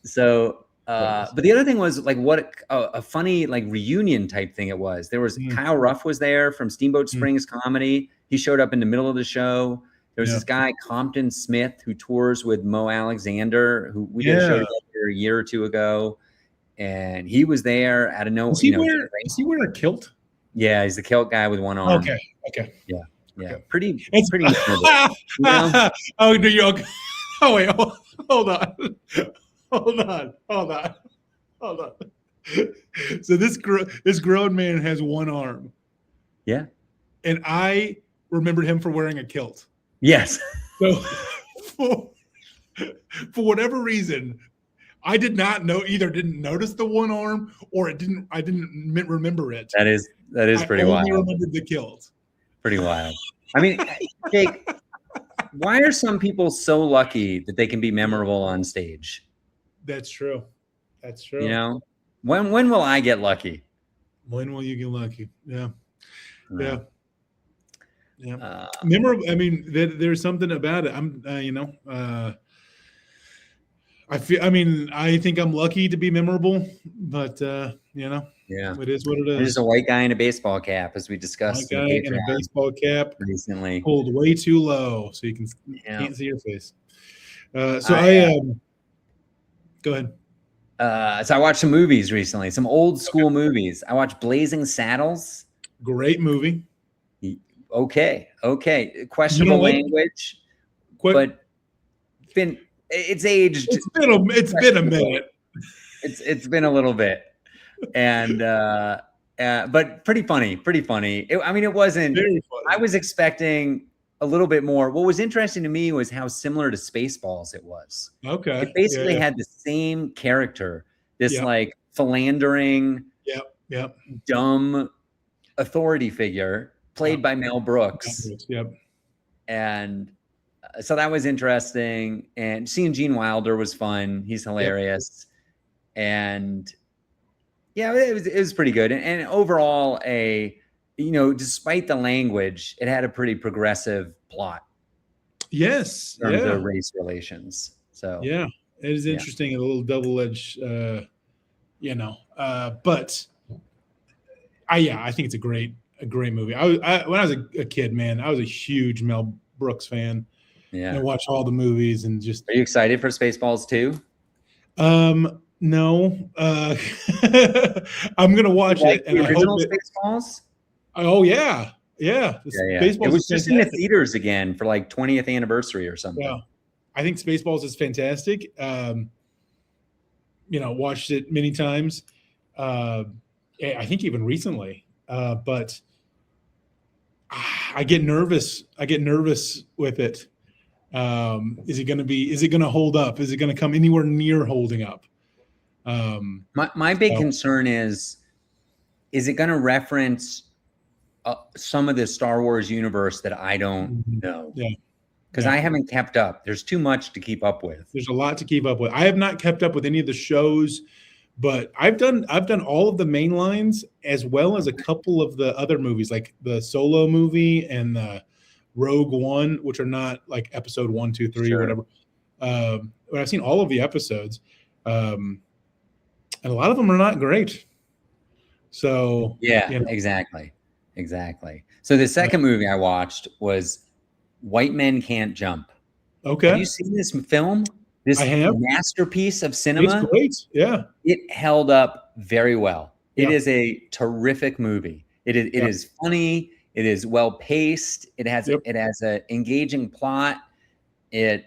So. But the other thing was like what a funny like reunion type thing it was. There was Kyle Ruff was there from Steamboat Springs Comedy. He showed up in the middle of the show. There was this guy Compton Smith who tours with Mo Alexander, who we did a show together a year or 2 ago, and he was there out of nowhere. Is he wearing a kilt? Yeah, he's the kilt guy with one arm. Okay. Yeah. Okay. Pretty. Oh, do you? Okay. Oh wait, hold on. Hold on. So this grown man has one arm. Yeah. And I remembered him for wearing a kilt. Yes. So for whatever reason, I didn't notice the one arm or I didn't remember it. That is pretty wild. I only remembered the kilt. Pretty wild. I mean, Jake, why are some people so lucky that they can be memorable on stage? That's true. You know, when will I get lucky? When will you get lucky? Yeah. Memorable. I mean, there's something about it. I think I'm lucky to be memorable, but it is what it is. There's a white guy in a baseball cap, as we discussed. White guy in a baseball cap recently, pulled way too low, so you can't see your face. Go ahead. So I watched some movies recently, some old school movies. I watched Blazing Saddles. Great movie. Okay. Questionable language, but it's aged. It's been a minute. It's been a little bit, and but pretty funny. It wasn't. Very funny. I was expecting a little bit more. What was interesting to me was how similar to Spaceballs it was. Okay. It basically had the same character, this like philandering, dumb authority figure played by Mel Brooks. Yep. And so that was interesting. And seeing Gene Wilder was fun. He's hilarious. And it was pretty good. And overall, despite the language, it had a pretty progressive plot Yes. in terms of race relations. So yeah, it is interesting, a little double-edged, but I think it's a great movie. When I was a kid, man, I was a huge Mel Brooks fan. yeah. And I watched all the movies and just. Are you excited for Spaceballs 2? No. I'm gonna watch it, and the original I hope Spaceballs. Oh yeah. Yeah. It was just in the theaters again for like 20th anniversary or something. Yeah, I think Spaceballs is fantastic. Watched it many times. I think even recently, but I get nervous. With it. Is it going to hold up? Is it going to come anywhere near holding up? My big concern is it going to reference some of the Star Wars universe that I don't know? Yeah. Because I haven't kept up. There's too much to keep up with. There's a lot to keep up with. I have not kept up with any of the shows, but I've done all of the main lines as well as a couple of the other movies, like the Solo movie and the Rogue One, which are not like episode 1, 2, 3 or whatever. But I've seen all of the episodes, and a lot of them are not great. So exactly. So the second movie I watched was White Men Can't Jump. Okay. Have you seen this film? This masterpiece of cinema? It's great. Yeah. It held up very well. It is a terrific movie. It is funny. It is well paced. It has an engaging plot. And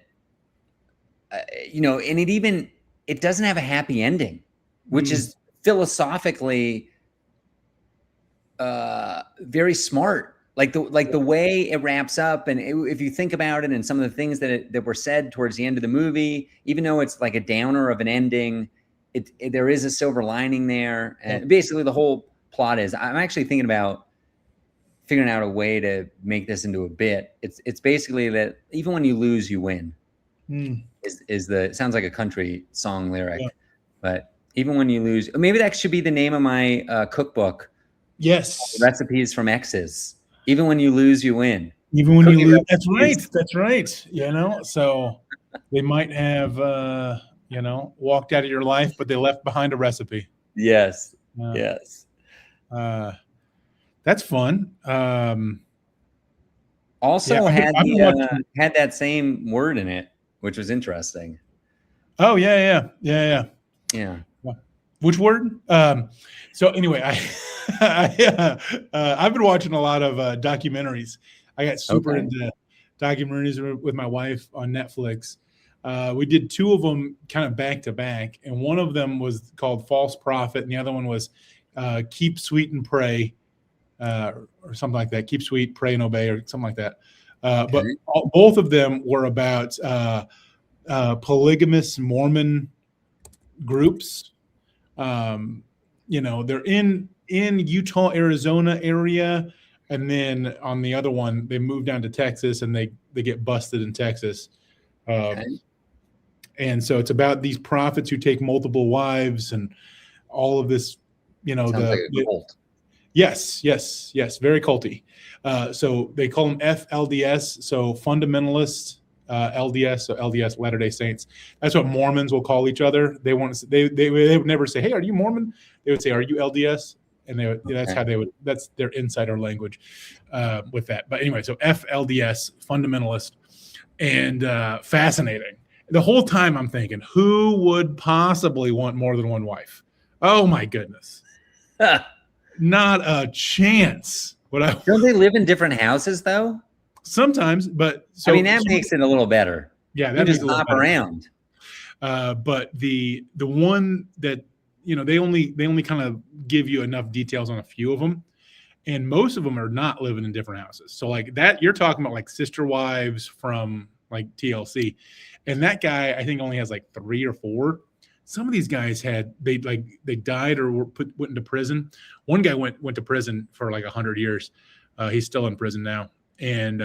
it doesn't have a happy ending, which is philosophically very smart. Like the way it wraps up, and if you think about it, and some of the things that were said towards the end of the movie, even though it's like a downer of an ending, there is a silver lining there. And basically, the whole plot is, I'm actually thinking about figuring out a way to make this into a bit. It's basically that even when you lose, you win. It sounds like a country song lyric, but even when you lose, maybe that should be the name of my cookbook. Yes, recipes from exes. Even when you lose, you win. Even when you lose, that's right. So they might have walked out of your life, but they left behind a recipe. Yes. That's fun. Also had that same word in it, which was interesting. Oh yeah. Which word? So anyway, I've been watching a lot of documentaries. I got super into documentaries with my wife on Netflix. We did 2 of them kind of back to back, and one of them was called False Prophet, and the other one was Keep Sweet and Pray, or something like that. Keep sweet, pray and obey, or something like that. But both of them were about polygamous Mormon groups. They're in Utah, Arizona area, and then on the other one, they move down to Texas, and they get busted in Texas. And so it's about these prophets who take multiple wives and all of this. Sounds like a cult. Yes, very culty. So they call them FLDS, so fundamentalists. LDS, so LDS Latter-day Saints. That's what Mormons will call each other. They would never say, "Hey, are you Mormon?" They would say, "Are you LDS?" And that's how they would. That's their insider language with that. But anyway, so FLDS, fundamentalist, and fascinating. The whole time I'm thinking, who would possibly want more than one wife? Oh my goodness, not a chance. Don't they live in different houses though? Sometimes, but that makes it a little better. Yeah, that just hop around. But the one that they only kind of give you enough details on a few of them, and most of them are not living in different houses. So like that, you're talking about like sister wives from like TLC, and that guy I think only has like 3 or 4. Some of these guys they died or went into prison. One guy went to prison for like 100 years. He's still in prison now. And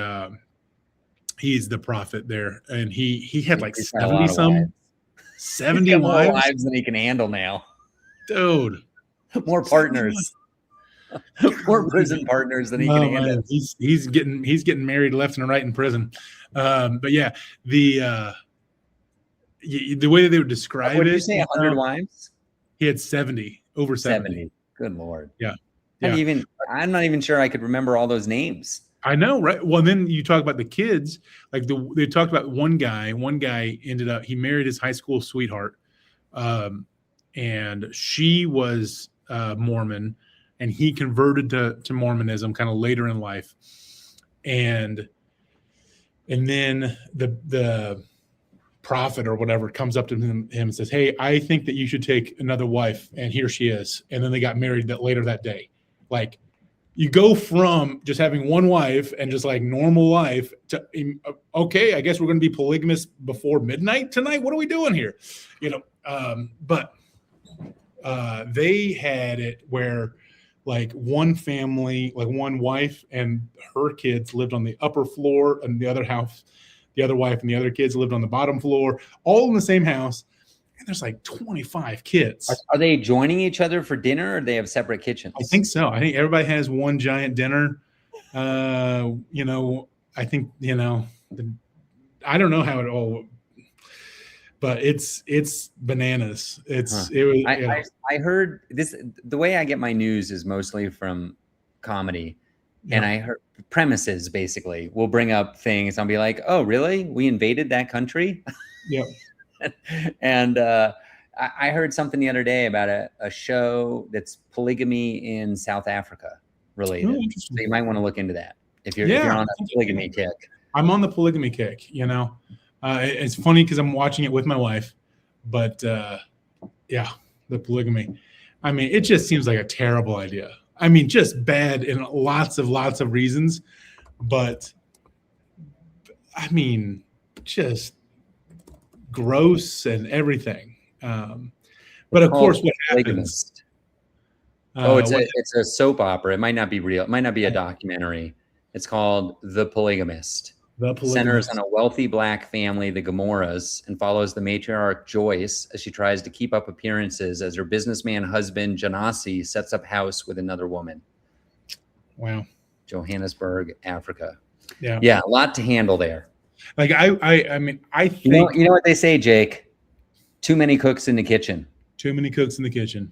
he's the prophet there, and he had like 70 wives than he can handle now, dude. More partners. More prison partners than he can handle. Man, he's getting married left and right in prison. But yeah, the way that they would describe it. What did you say? 100 wives? He had 70, over 70. Good Lord. Yeah. I'm not even sure I could remember all those names. I know, right? Well, then you talk about the kids. Like they talked about one guy. One guy ended up, he married his high school sweetheart, and she was Mormon, and he converted to Mormonism kind of later in life, and then the prophet or whatever comes up to him and says, "Hey, I think that you should take another wife," and here she is. And then they got married later that day. Like, you go from just having one wife and just like normal life to, okay, I guess we're going to be polygamous before midnight tonight. What are we doing here? But they had it where like one family, like one wife and her kids lived on the upper floor, and the other wife and the other kids lived on the bottom floor, all in the same house. And there's like 25 kids. Are they joining each other for dinner, or do they have separate kitchens? I think so. I think everybody has one giant dinner. I think, I don't know how it all, but it's bananas. I heard this. The way I get my news is mostly from comedy. Yeah. And I heard premises basically will bring up things. I'll be like, oh, really? We invaded that country? Yeah. And I heard something the other day about a show that's polygamy in South Africa related. Oh, so you might want to look into that if you're on a polygamy kick. I'm on the polygamy kick, It's funny because I'm watching it with my wife, but the polygamy. I mean, it just seems like a terrible idea. I mean, just bad in lots of reasons, but I mean, just gross and everything. But of course, what happens? It's a soap opera. It might not be real. It might not be a documentary. It's called The Polygamist. Centers on a wealthy black family, the Gomorrahs, and follows the matriarch Joyce as she tries to keep up appearances as her businessman husband Janasi sets up house with another woman. Wow. Johannesburg, Africa. Yeah. Yeah, a lot to handle there. Like I mean, I think you know what they say, Jake? Too many cooks in the kitchen. Too many cooks in the kitchen.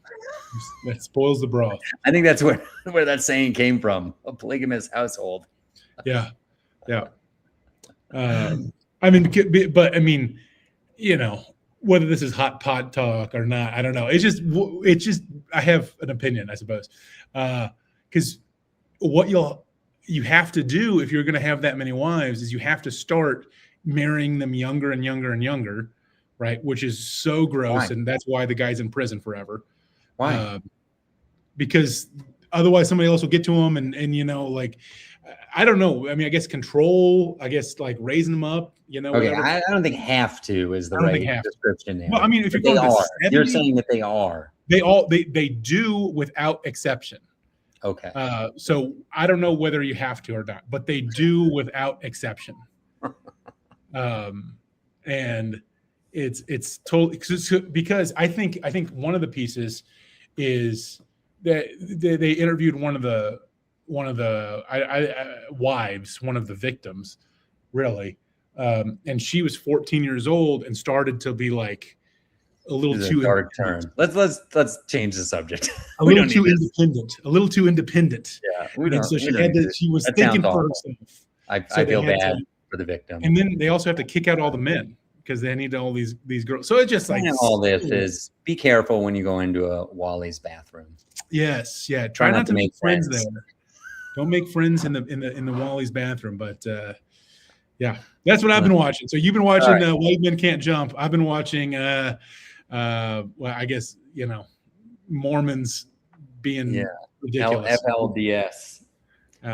That spoils the broth. I think that's where that saying came from. A polygamous household. Yeah. Yeah. I mean, whether this is hot pot talk or not, I don't know. It's just, I have an opinion, I suppose. Because what you have to do if you're going to have that many wives is you have to start marrying them younger and younger and younger, right? Which is so gross. Why? And that's why the guy's in prison forever. Why? Because otherwise somebody else will get to him and I don't know. I mean, I guess control, like raising them up, Okay, I don't think have to is the right description there. Well, I mean, if you're saying that they are. They do without exception. Okay. So I don't know whether you have to or not, but they do without exception. And it's totally because I think one of the pieces is that they interviewed one of the wives, one of the victims, really, and she was 14 years old and started to be like a little too dark turn. Let's change the subject. A little too independent. Yeah, she was thinking for herself. I feel bad for the victim. And then they also have to kick out all the men because they need all these girls. So it's just like all this is be careful when you go into a Wally's bathroom. Yes, yeah. Try not to make friends there. Don't make friends in the Wally's bathroom, but yeah, that's what I've been watching. So you've been watching White Men Can't Jump. I've been watching well, I guess Mormons being ridiculous. FLDS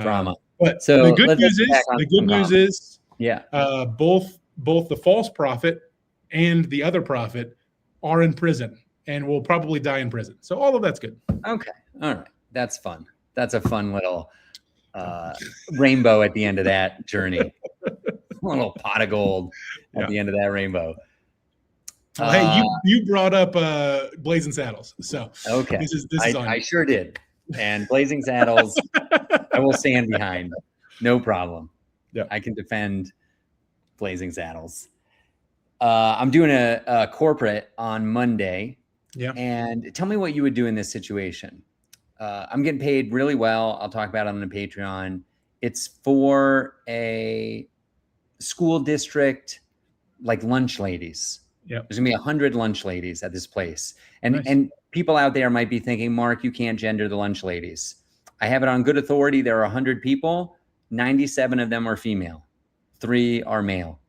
drama. But so the good news is both the false prophet and the other prophet are in prison and will probably die in prison. So all of that's good. Okay, all right, that's fun. That's a fun little rainbow at the end of that journey. A little pot of gold at the end of that rainbow. Hey, you brought up Blazing Saddles, so okay. This is I sure did. and Blazing Saddles, I will stand behind. No problem. Yeah. I can defend Blazing Saddles. I'm doing a corporate on Monday. Yeah. And tell me what you would do in this situation. I'm getting paid really well. I'll talk about it on the Patreon. It's for a school district, like lunch ladies. Yep. There's gonna be 100 lunch ladies at this place. And Nice. and people out there might be thinking, Mark, you can't gender the lunch ladies. I have it on good authority. There are 100 people. 97 of them are female. 3 are male.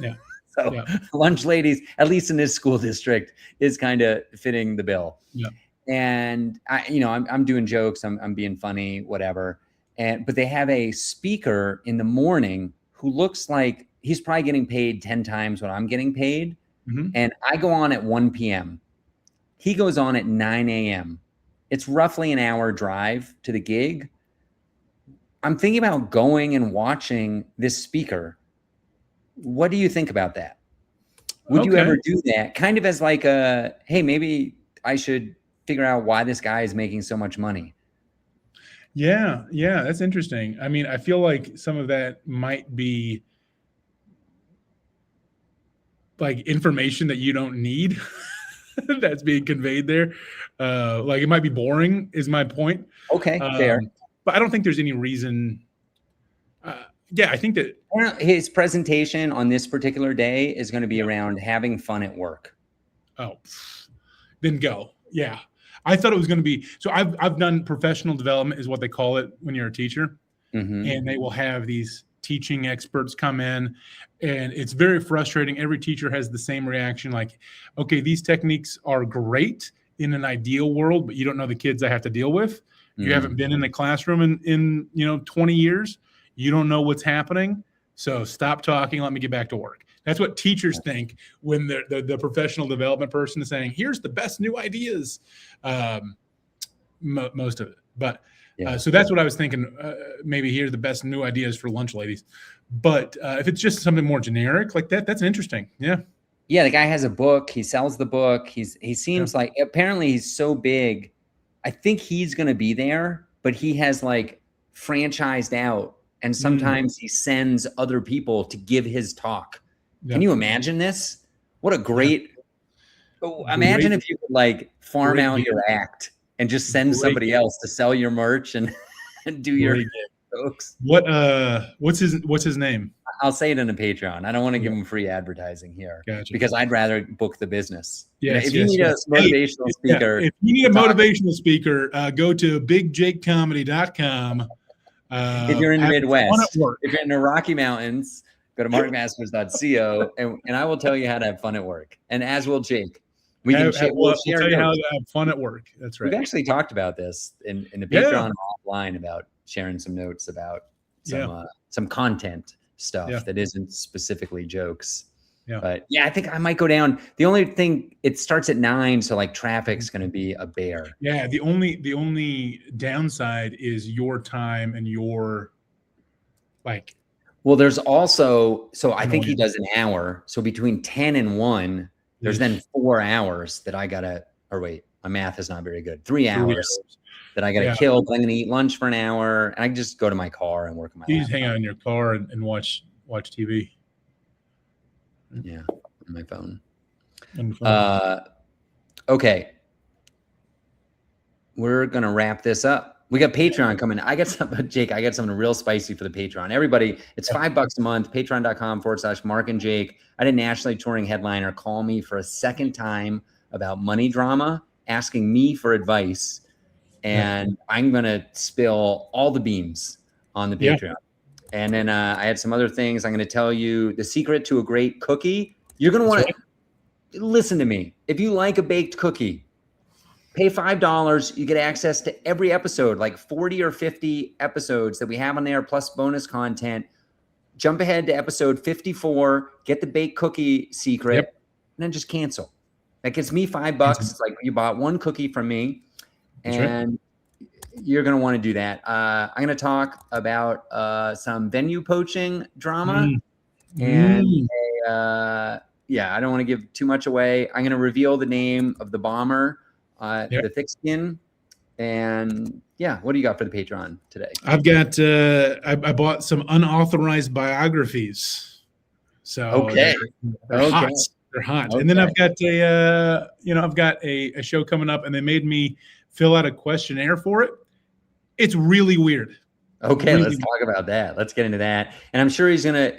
Yeah. So lunch ladies, at least in this school district, is kind of fitting the bill. Yeah. And I'm doing jokes. I'm being funny, whatever. But they have a speaker in the morning who looks like he's probably getting paid 10 times what I'm getting paid. Mm-hmm. And I go on at 1 p.m. He goes on at 9 a.m. It's roughly an hour drive to the gig. I'm thinking about going and watching this speaker. What do you think about that? Would you ever do that? Kind of as like a, hey, maybe I should figure out why this guy is making so much money. Yeah, that's interesting. I mean, I feel like some of that might be like information that you don't need that's being conveyed there. Like it might be boring is my point. Okay, fair. But I don't think there's any reason. I think that his presentation on this particular day is going to be around having fun at work. Oh, then go. Yeah. I thought it was going to be, so I've done professional development is what they call it when you're a teacher. Mm-hmm. And they will have these teaching experts come in, and it's very frustrating. Every teacher has the same reaction. Like, okay, these techniques are great in an ideal world, but you don't know the kids I have to deal with. You mm-hmm. haven't been in the classroom in 20 years. You don't know what's happening. So stop talking. Let me get back to work. That's what teachers think when the professional development person is saying, here's the best new ideas, most of it. But so that's what I was thinking. Maybe here's the best new ideas for lunch ladies. But if it's just something more generic like that, that's interesting. Yeah. Yeah. The guy has a book. He sells the book. He seems like, apparently he's so big. I think he's going to be there, but he has like franchised out. And sometimes he sends other people to give his talk. Yeah. Can you imagine this? What a great, imagine if you could like farm out your act and just send somebody else to sell your merch and do your jokes. What's his name? I'll say it in a Patreon. I don't want to give him free advertising here because I'd rather book the business. Yes, if you need a motivational speaker. If you need a motivational speaker, go to bigjakecomedy.com. If you're in the Midwest, if you're in the Rocky Mountains, go to markmasters.co and I will tell you how to have fun at work. And as will Jake. We'll tell you how to have fun at work. That's right. We've actually talked about this in the Patreon offline about sharing some notes about some content stuff that isn't specifically jokes. Yeah. But I think I might go down. The only thing, it starts at 9, so like traffic's going to be a bear. Yeah, the only downside is your time and your like. Well, there's also, so I think he does an hour. So between 10 and 1, there's then 4 hours that I gotta. Or wait, my math is not very good. 3 hours that I gotta kill. But I'm gonna eat lunch for an hour, and I can just go to my car and work on my. You just hang out in your car and watch TV. Yeah, on my phone. Okay. We're going to wrap this up. We got Patreon coming. Jake, I got something real spicy for the Patreon. Everybody, it's $5 a month, patreon.com/Mark and Jake. I had a nationally touring headliner call me for a second time about money drama, asking me for advice. And I'm going to spill all the beans on the Patreon. And then I had some other things. I'm going to tell you the secret to a great cookie. You're going to want to listen to me. If you like a baked cookie, pay $5. You get access to every episode, like 40 or 50 episodes that we have on there, plus bonus content. Jump ahead to episode 54, get the baked cookie secret, and then just cancel. That gets me $5. It's like you bought one cookie from me. And you're going to want to do that. I'm going to talk about some venue poaching drama. And I don't want to give too much away. I'm going to reveal the name of the bomber, the thick skin. And Yeah. What do you got for the Patreon today? I've got I bought some unauthorized biographies. So Okay. they're hot. They're hot. And then I've got a show coming up, and they made me fill out a questionnaire for it. It's really weird. Okay, let's talk about that. Let's get into that. And I'm sure he's gonna.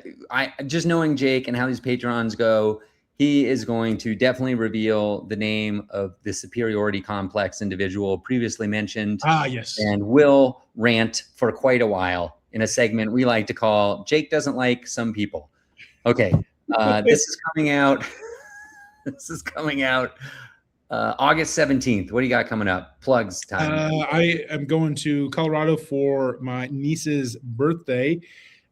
Just knowing Jake and how these Patrons go, he is going to definitely reveal the name of the superiority complex individual previously mentioned. Yes. And will rant for quite a while in a segment we like to call "Jake Doesn't Like Some People." Okay, this is coming out. This is coming out August 17th. What do you got coming up? Plugs time. I am going to Colorado for my niece's birthday,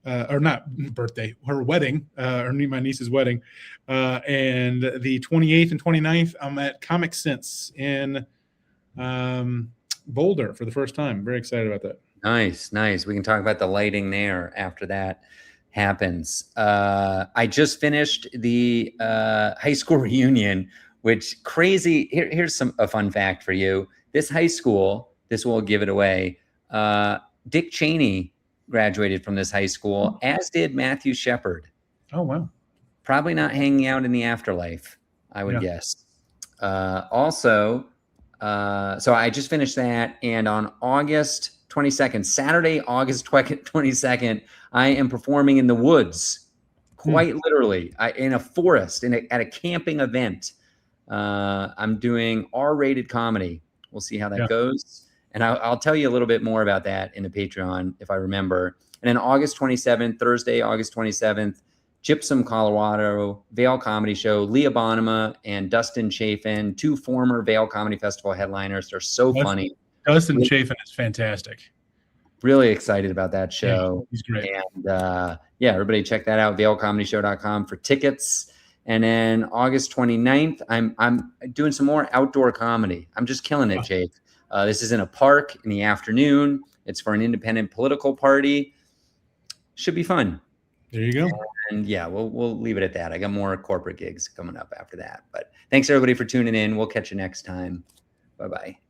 or not birthday, her wedding, or my niece's wedding. And the 28th and 29th, I'm at Comic Sense in Boulder for the first time. Very excited about that. Nice, nice. We can talk about the lighting there after that happens. I just finished the high school reunion, which crazy. Here's a fun fact for you. This high school, this will give it away. Dick Cheney graduated from this high school, as did Matthew Shepard. Oh, wow. Probably not hanging out in the afterlife, I would guess. Also, so I just finished that. And on August 22nd, Saturday, August 22nd, I am performing in the woods, quite literally, in a forest, at a camping event. I'm doing R-rated comedy. We'll see how that goes. And I'll tell you a little bit more about that in the Patreon if I remember. And then August 27th, Thursday, August 27th, Gypsum, Colorado, Vail Comedy Show, Leah Bonema and Dustin Chafin, 2 former Vail Comedy Festival headliners. They're so funny. Dustin Chafin is fantastic. Really excited about that show. Yeah, he's great. And everybody check that out, vailcomedyshow.com for tickets. And then August 29th, I'm doing some more outdoor comedy. I'm just killing it, Jake. This is in a park in the afternoon. It's for an independent political party. Should be fun. There you go. And we'll leave it at that. I got more corporate gigs coming up after that. But thanks everybody for tuning in. We'll catch you next time. Bye-bye.